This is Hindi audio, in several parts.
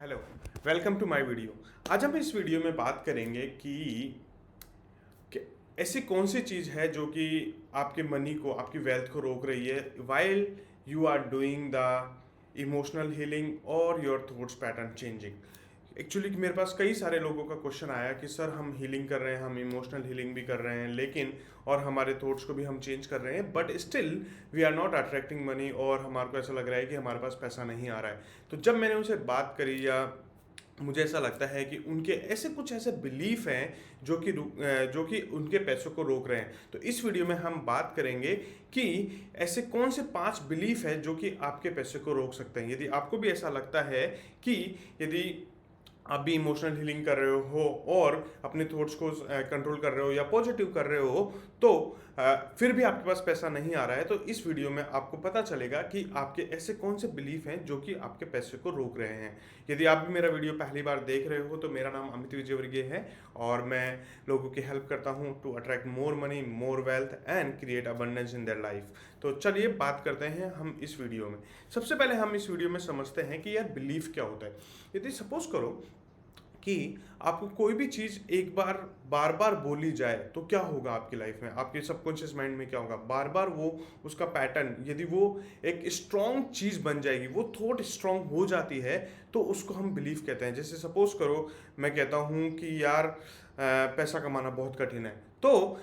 Hello, welcome to my video. आज हम इस वीडियो में बात करेंगे कि ऐसी कौन सी चीज़ है जो कि आपके मनी को, आपकी वेल्थ को रोक रही है while you are doing the emotional healing और your thoughts pattern changing. Actually मेरे पास कई सारे लोगों का क्वेश्चन आया कि सर हम हीलिंग कर रहे हैं, हम इमोशनल हीलिंग भी कर रहे हैं, लेकिन और हमारे थॉट्स को भी हम चेंज कर रहे हैं, but still we are not attracting money और हमारे को ऐसा लग रहा है कि हमारे पास पैसा नहीं आ रहा है। तो जब मैंने उनसे बात करी, या मुझे ऐसा लगता है कि उनके ऐसे बिलीफ हैं जो कि उनके पैसों को रोक रहे हैं। तो इस वीडियो में हम बात करेंगे कि ऐसे कौन से 5 बिलीफ है जो कि आपके पैसे को रोक सकते हैं। यदि आपको भी ऐसा लगता है कि यदि आप भी इमोशनल हीलिंग कर रहे हो और अपने थॉट्स को कंट्रोल कर रहे हो या पॉजिटिव कर रहे हो, तो फिर भी आपके पास पैसा नहीं आ रहा है, तो इस वीडियो में आपको पता चलेगा कि आपके ऐसे कौन से बिलीफ हैं जो कि आपके पैसे को रोक रहे हैं। यदि आप भी मेरा वीडियो पहली बार देख रहे हो तो मेरा नाम अमित विजयवर्गीय है और मैं लोगों की हेल्प करता हूं to attract more money, more wealth and create abundance in their life. तो चलिए बात करते हैं हम इस वीडियो में। सबसे पहले हम इस वीडियो में समझते हैं कि यार बिलीफ क्या होता है। यदि सपोज करो कि आपको कोई भी चीज़ एक बार बार बार बोली जाए तो क्या होगा आपकी लाइफ में, आपके सबकॉन्शियस माइंड में क्या होगा, बार बार वो उसका पैटर्न, यदि वो एक स्ट्रॉन्ग चीज़ बन जाएगी, वो थॉट स्ट्रॉन्ग हो जाती है, तो उसको हम बिलीव कहते हैं। जैसे सपोज करो मैं कहता हूँ कि यार पैसा कमाना बहुत कठिन है, तो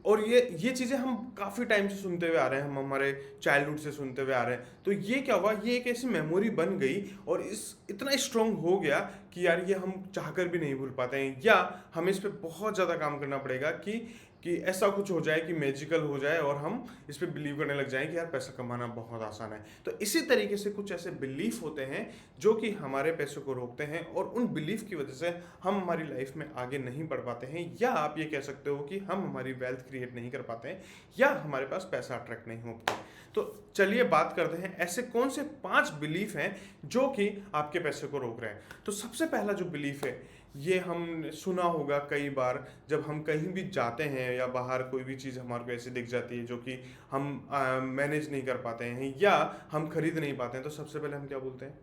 और ये चीज़ें हम काफ़ी टाइम से सुनते हुए आ रहे हैं, हम हमारे चाइल्डहुड से सुनते हुए आ रहे हैं। तो ये क्या हुआ, ये एक ऐसी मेमोरी बन गई और इस इतना स्ट्रांग हो गया कि यार ये हम चाहकर भी नहीं भूल पाते हैं, या हमें इस पे बहुत ज़्यादा काम करना पड़ेगा कि ऐसा कुछ हो जाए कि मैजिकल हो जाए और हम इस पे बिलीव करने लग जाएं कि यार पैसा कमाना बहुत आसान है। तो इसी तरीके से कुछ ऐसे बिलीफ होते हैं जो कि हमारे पैसों को रोकते हैं और उन बिलीफ की वजह से हम हमारी लाइफ में आगे नहीं बढ़ पाते हैं, या आप ये कह सकते हो कि हम हमारी वेल्थ क्रिएट नहीं कर पाते हैं या हमारे पास पैसा अट्रैक्ट नहीं हो पाता। तो चलिए बात करते हैं ऐसे कौन से 5 बिलीफ हैं जो कि आपके पैसे को रोक रहे हैं। तो सबसे पहला जो बिलीफ है, ये हम सुना होगा कई बार, जब हम कहीं भी जाते हैं या बाहर कोई भी चीज़ हमारे को ऐसे दिख जाती है जो कि हम मैनेज नहीं कर पाते हैं या हम खरीद नहीं पाते हैं, तो सबसे पहले हम क्या बोलते हैं,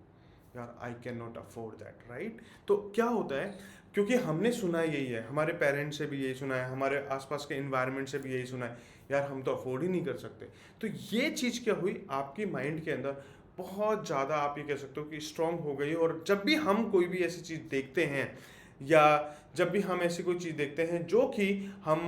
यार I can not afford that, right. तो क्या होता है, क्योंकि हमने सुना यही है, हमारे पेरेंट्स से भी यही सुना है, हमारे आसपास के इन्वायरमेंट से भी यही सुना है, यार हम तो अफोर्ड ही नहीं कर सकते। तो ये चीज़ क्या हुई, आपकी माइंड के अंदर बहुत ज़्यादा, आप ये कह सकते हो कि स्ट्रांग हो गई, और जब भी हम कोई भी ऐसी चीज़ देखते हैं या जब भी हम ऐसी कोई चीज़ देखते हैं जो कि हम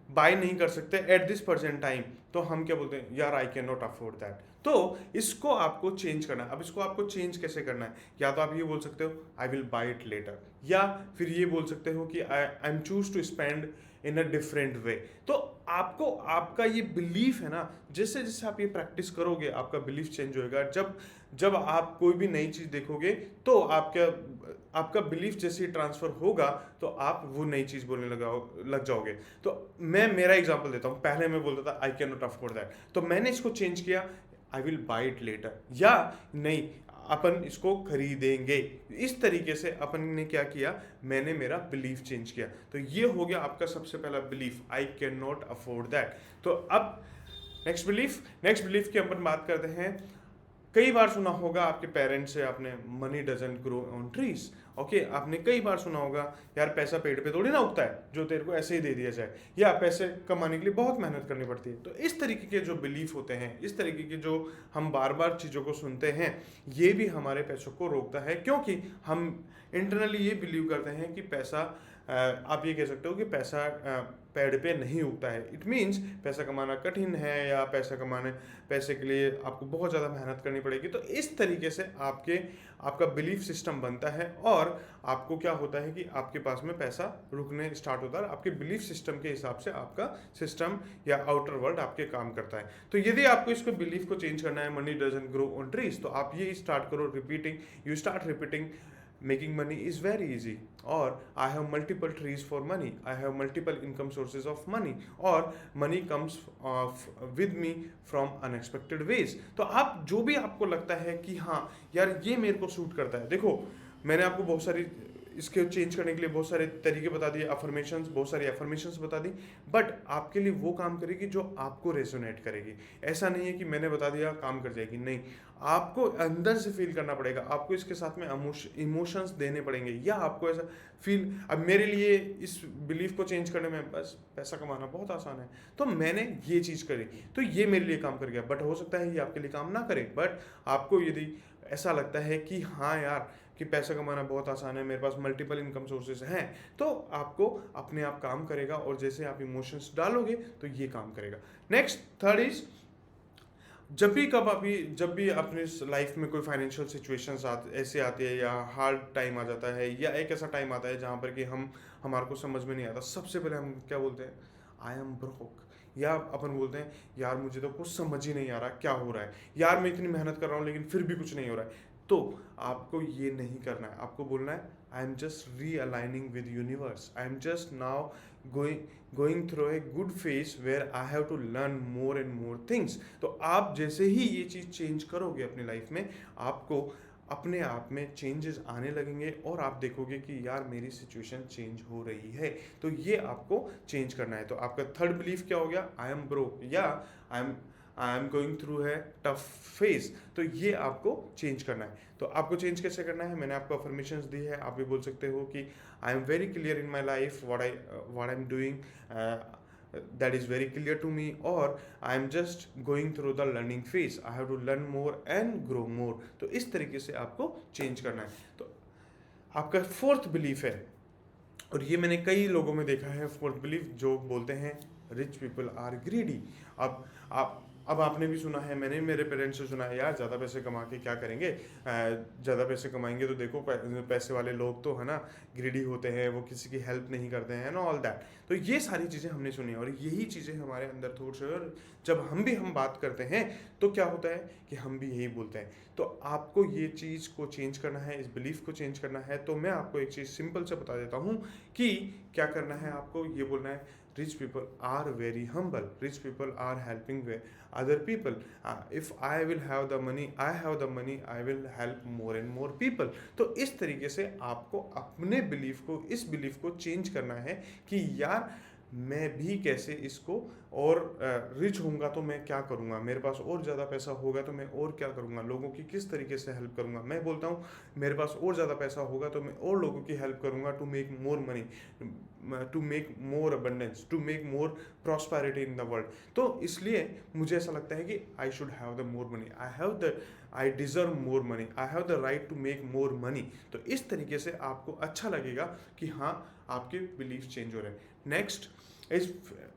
बाय नहीं कर सकते एट दिस परसेंट टाइम, तो हम क्या बोलते हैं, यार I can not afford that. तो इसको आपको चेंज करना है। अब इसको आपको चेंज कैसे करना है, या तो आप ये बोल सकते हो I will buy it later, या फिर ये बोल सकते हो कि I am choose to spend in a different way. तो आपको आपका ये बिलीफ है ना, जैसे जैसे आप ये प्रैक्टिस करोगे आपका बिलीफ चेंज होएगा। जब जब आप कोई भी नई चीज़ देखोगे तो आपका आपका बिलीफ जैसे ही ट्रांसफर होगा तो आप वो नई चीज़ बोलने लग जाओगे। तो मैं मेरा एग्जांपल देता हूँ। पहले मैं बोलता था I can not afford that, तो मैंने इसको चेंज किया, I will by it later, या नहीं अपन इसको खरीदेंगे। इस तरीके से अपन ने क्या किया, मैंने मेरा बिलीफ चेंज किया। तो ये हो गया आपका सबसे पहला belief, I can not afford that. तो अब नेक्स्ट बिलीफ की अपन बात करते हैं। कई बार सुना होगा आपके पेरेंट्स से आपने, money doesn't grow on trees. Okay, आपने कई बार सुना होगा यार पैसा पेड़ पे थोड़ी ना उगता है जो तेरे को ऐसे ही दे दिया जाए, या पैसे कमाने के लिए बहुत मेहनत करनी पड़ती है। तो इस तरीके के जो बिलीफ होते हैं, इस तरीके के जो हम बार बार चीज़ों को सुनते हैं, ये भी हमारे पैसों को रोकता है, क्योंकि हम इंटरनली ये बिलीव करते हैं कि पैसा आप ये कह सकते हो कि पैसा पेड़ पे नहीं उगता है। इट मीन्स पैसा कमाना कठिन है, या पैसे के लिए आपको बहुत ज़्यादा मेहनत करनी पड़ेगी। तो इस तरीके से आपका बिलीफ सिस्टम बनता है और आपको क्या होता है कि आपके पास में पैसा रुकने स्टार्ट होता है। आपके बिलीफ सिस्टम के हिसाब से आपका सिस्टम या आउटर वर्ल्ड आपके काम करता है। तो यदि आपको इसको बिलीफ को चेंज करना है, money doesn't grow on trees, तो आप ये स्टार्ट करो repeating, you start repeating making money is very easy, or I have multiple trees for money, I have multiple income sources of money, or money comes with me from unexpected ways। तो आप जो भी आपको लगता है कि हाँ यार ये मेरे को सूट करता है, देखो मैंने आपको बहुत सारी इसके चेंज करने के लिए बहुत सारे तरीके बता दिए, अफर्मेशंस, बहुत सारी अफर्मेशंस बता दी, बट आपके लिए वो काम करेगी जो आपको रेजोनेट करेगी। ऐसा नहीं है कि मैंने बता दिया काम कर जाएगी, नहीं, आपको अंदर से फील करना पड़ेगा, आपको इसके साथ में इमोशंस देने पड़ेंगे, या आपको ऐसा फील। अब मेरे लिए इस बिलीफ को चेंज करने में बस पैसा कमाना बहुत आसान है, तो मैंने ये चीज़ करी, तो ये मेरे लिए काम कर गया। बट हो सकता है ये आपके लिए काम ना करे, बट आपको यदि ऐसा लगता है कि हाँ यार कि पैसा कमाना बहुत आसान है, मेरे पास मल्टीपल इनकम सोर्सेज हैं, तो आपको अपने आप काम करेगा, और जैसे आप इमोशंस डालोगे तो ये काम करेगा। नेक्स्ट, थर्ड इज, जब भी अपने लाइफ में कोई फाइनेंशियल सिचुएशंस ऐसे आती है, या हार्ड टाइम आ जाता है, या एक ऐसा टाइम आता है जहाँ पर कि हमारे को समझ में नहीं आता, सबसे पहले हम क्या बोलते हैं, आई एम ब्रोक, या अपन बोलते हैं यार मुझे तो कुछ समझ ही नहीं आ रहा क्या हो रहा है, यार मैं इतनी मेहनत कर रहा हूँ लेकिन फिर भी कुछ नहीं हो रहा है। तो आपको ये नहीं करना है, आपको बोलना है I am just realigning with universe, I am just now going through a good phase where I have to learn more and more things. तो आप जैसे ही ये चीज़ चेंज करोगे अपनी लाइफ में, आपको अपने आप में चेंजेस आने लगेंगे, और आप देखोगे कि यार मेरी सिचुएशन चेंज हो रही है। तो ये आपको चेंज करना है। तो आपका थर्ड बिलीफ क्या हो गया, आई एम ब्रोक, या आई एम गोइंग थ्रू है टफ फेज। तो ये आपको चेंज करना है। तो आपको चेंज कैसे करना है, मैंने आपको अफर्मेशंस दी है। आप भी बोल सकते हो कि I am very clear in my life, what I am doing that is very clear to me, or I am just going through the learning phase, I have to learn more and grow more। तो इस तरीके से आपको चेंज करना है। तो आपका फोर्थ बिलीफ है, और ये मैंने कई लोगों में देखा है, फोर्थ बिलीफ जो बोलते हैं रिच पीपल आर ग्रीडी। अब आपने भी सुना है, मैंने मेरे पेरेंट्स से सुना है, यार ज़्यादा पैसे कमा के क्या करेंगे, ज़्यादा पैसे कमाएंगे तो देखो पैसे वाले लोग तो है ना ग्रीडी होते हैं, वो किसी की हेल्प नहीं करते हैं, ऑल दैट। तो ये सारी चीज़ें हमने सुनी, और यही चीज़ें हमारे अंदर थॉट्स है, और जब हम बात करते हैं तो क्या होता है कि हम भी यही बोलते हैं। तो आपको ये चीज़ को चेंज करना है, इस बिलीफ को चेंज करना है। तो मैं आपको एक चीज़ सिंपल से बता देता हूँ कि क्या करना है। आपको ये बोलना है, rich people are very humble, rich people are helping other people, if I will have the money, I will help more and more people। तो इस तरीके से आपको अपने बिलीफ को, इस बिलीफ को चेंज करना है कि यार मैं भी कैसे इसको, और रिच होऊंगा तो मैं क्या करूंगा, मेरे पास और ज़्यादा पैसा होगा तो मैं और क्या करूंगा, लोगों की किस तरीके से हेल्प करूंगा। मैं बोलता हूँ मेरे पास और ज़्यादा पैसा होगा तो मैं और लोगों की हेल्प करूंगा, to make more money, to make more abundance, to make more prosperity in the world. तो इसलिए मुझे ऐसा लगता है कि I should have the more money, I deserve more money, I have the right to make more money. तो इस तरीके से आपको अच्छा लगेगा कि हाँ आपके बिलीफ चेंज हो रहे हैं। Next is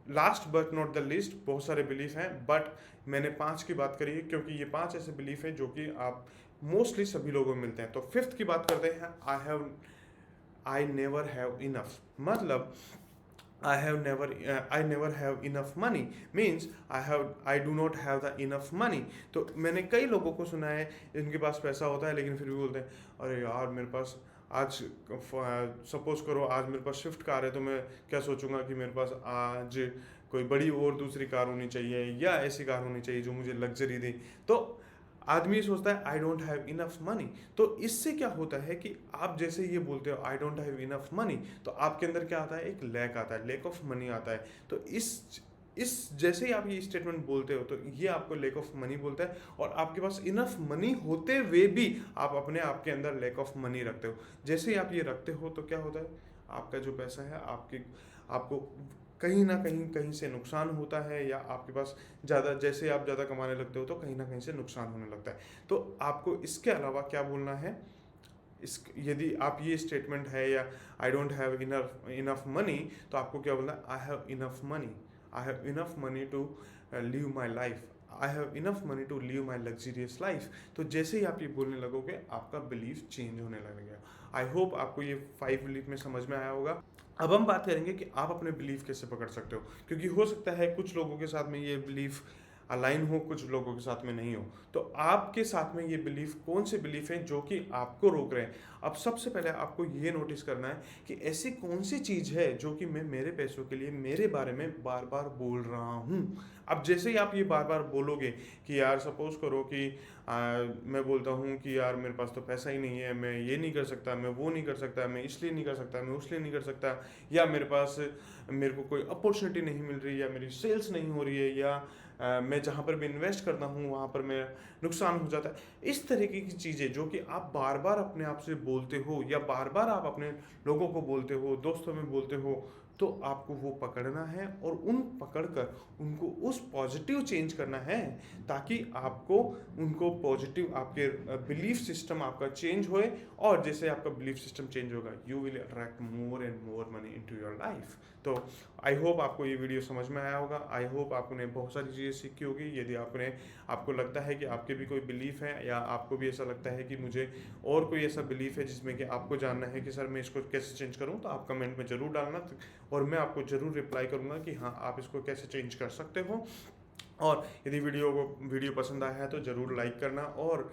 last but not the list, बहुत सारे बिलीफ हैं, बट मैंने 5 की बात करी है क्योंकि ये 5 ऐसे बिलीफ हैं जो कि आप मोस्टली सभी लोगों में मिलते हैं। तो फिफ्थ की बात करते हैं, आई नेवर हैव इनफ। मतलब I never have enough money means I do not have the enough money। तो मैंने कई लोगों को सुना है जिनके पास पैसा होता है लेकिन फिर भी बोलते हैं अरे यार मेरे पास आज, सपोज करो आज मेरे पास स्विफ्ट कार है, तो मैं क्या सोचूंगा कि मेरे पास आज कोई बड़ी और दूसरी कार होनी चाहिए, या ऐसी कार होनी चाहिए जो मुझे लग्जरी दे। तो आदमी सोचता है आई डोंट हैव इनफ मनी। तो इससे क्या होता है कि आप जैसे ये बोलते हो आई डोंट हैव इनफ मनी, तो आपके अंदर क्या आता है, एक लैक आता है, लैक ऑफ मनी आता है। तो इस जैसे ही आप ये स्टेटमेंट बोलते हो तो ये आपको लैक ऑफ मनी बोलता है, और आपके पास इनफ मनी होते हुए भी आप अपने आप के अंदर लैक ऑफ मनी रखते हो। जैसे ही आप ये रखते हो तो क्या होता है, आपका जो पैसा है आपको कहीं ना कहीं से नुकसान होता है, या आपके पास जैसे आप ज़्यादा कमाने लगते हो तो कहीं ना कहीं से नुकसान होने लगता है। तो आपको इसके अलावा क्या बोलना है, यदि आप ये स्टेटमेंट है या I don't have enough money, तो आपको क्या बोलना है, I have enough money, I have enough money to live my life, I have enough money to live my luxurious life. तो जैसे ही आप ये बोलने लगोगे आपका बिलीफ चेंज होने लगेगा। आई होप आपको ये 5 बिलीफ में समझ में आया होगा। अब हम बात करेंगे कि आप अपने बिलीफ कैसे पकड़ सकते हो, क्योंकि हो सकता है कुछ लोगों के साथ में ये बिलीफ अलाइन हो, कुछ लोगों के साथ में नहीं हो। तो आपके साथ में ये बिलीफ, कौन से बिलीफ हैं जो कि आपको रोक रहे हैं? अब सबसे पहले आपको ये नोटिस करना है कि ऐसी कौन सी चीज़ है जो कि मैं मेरे पैसों के लिए मेरे बारे में बार बार बोल रहा हूँ। अब जैसे ही आप ये बार बार बोलोगे कि यार सपोज करो कि मैं बोलता हूँ कि यार मेरे पास तो पैसा ही नहीं है, मैं ये नहीं कर सकता, मैं वो नहीं कर सकता, मैं इसलिए नहीं कर सकता, मैं उसलिए नहीं कर सकता, या मेरे को कोई अपॉर्चुनिटी नहीं मिल रही, या मेरी सेल्स नहीं हो रही है, या मैं जहाँ पर भी इन्वेस्ट करता हूँ वहाँ पर मैं नुकसान हो जाता है। इस तरीके की चीज़ें जो कि आप बार बार अपने आप से बोलते हो, या बार बार आप अपने लोगों को बोलते हो, दोस्तों में बोलते हो, तो आपको वो पकड़ना है और उन पकड़कर उनको उस पॉजिटिव चेंज करना है, ताकि आपको उनको पॉजिटिव, आपके बिलीफ सिस्टम आपका चेंज होए, और जैसे आपका बिलीफ सिस्टम चेंज होगा you will attract more and more money into your life. तो आई होप आपको ये वीडियो समझ में आया होगा। आई होप आपने बहुत सारी चीज़ें सीखी होगी। यदि आपको लगता है कि आपके भी कोई बिलीफ है, या आपको भी ऐसा लगता है कि मुझे और कोई ऐसा बिलीफ है जिसमें कि आपको जानना है कि सर मैं इसको कैसे चेंज करूं, तो आप कमेंट में ज़रूर डालना, और मैं आपको ज़रूर रिप्लाई करूंगा कि हाँ आप इसको कैसे चेंज कर सकते हो। और यदि वीडियो पसंद आया है तो ज़रूर लाइक करना, और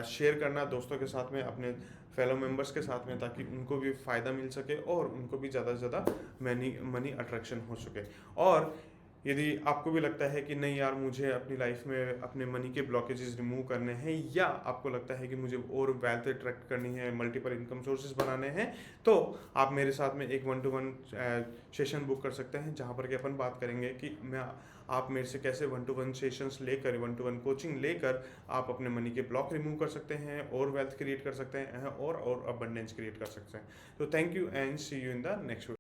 शेयर करना दोस्तों के साथ में, अपने फेलो मेंबर्स के साथ में, ताकि उनको भी फ़ायदा मिल सके और उनको भी ज़्यादा से ज़्यादा मनी अट्रैक्शन हो सके। और यदि आपको भी लगता है कि नहीं यार मुझे अपनी लाइफ में अपने मनी के ब्लॉकेजेस रिमूव करने हैं, या आपको लगता है कि मुझे और वेल्थ अट्रैक्ट करनी है, मल्टीपल इनकम सोर्सेज बनाने हैं, तो आप मेरे साथ में एक 1-to-1 सेशन बुक कर सकते हैं, जहाँ पर कि अपन बात करेंगे कि आप मेरे से कैसे 1-to-1 सेशंस लेकर, 1-to-1 कोचिंग लेकर आप अपने मनी के ब्लॉक रिमूव कर सकते हैं, और वेल्थ क्रिएट कर सकते हैं, और अबंडेंस क्रिएट कर सकते हैं। तो thank you and see you in the next video.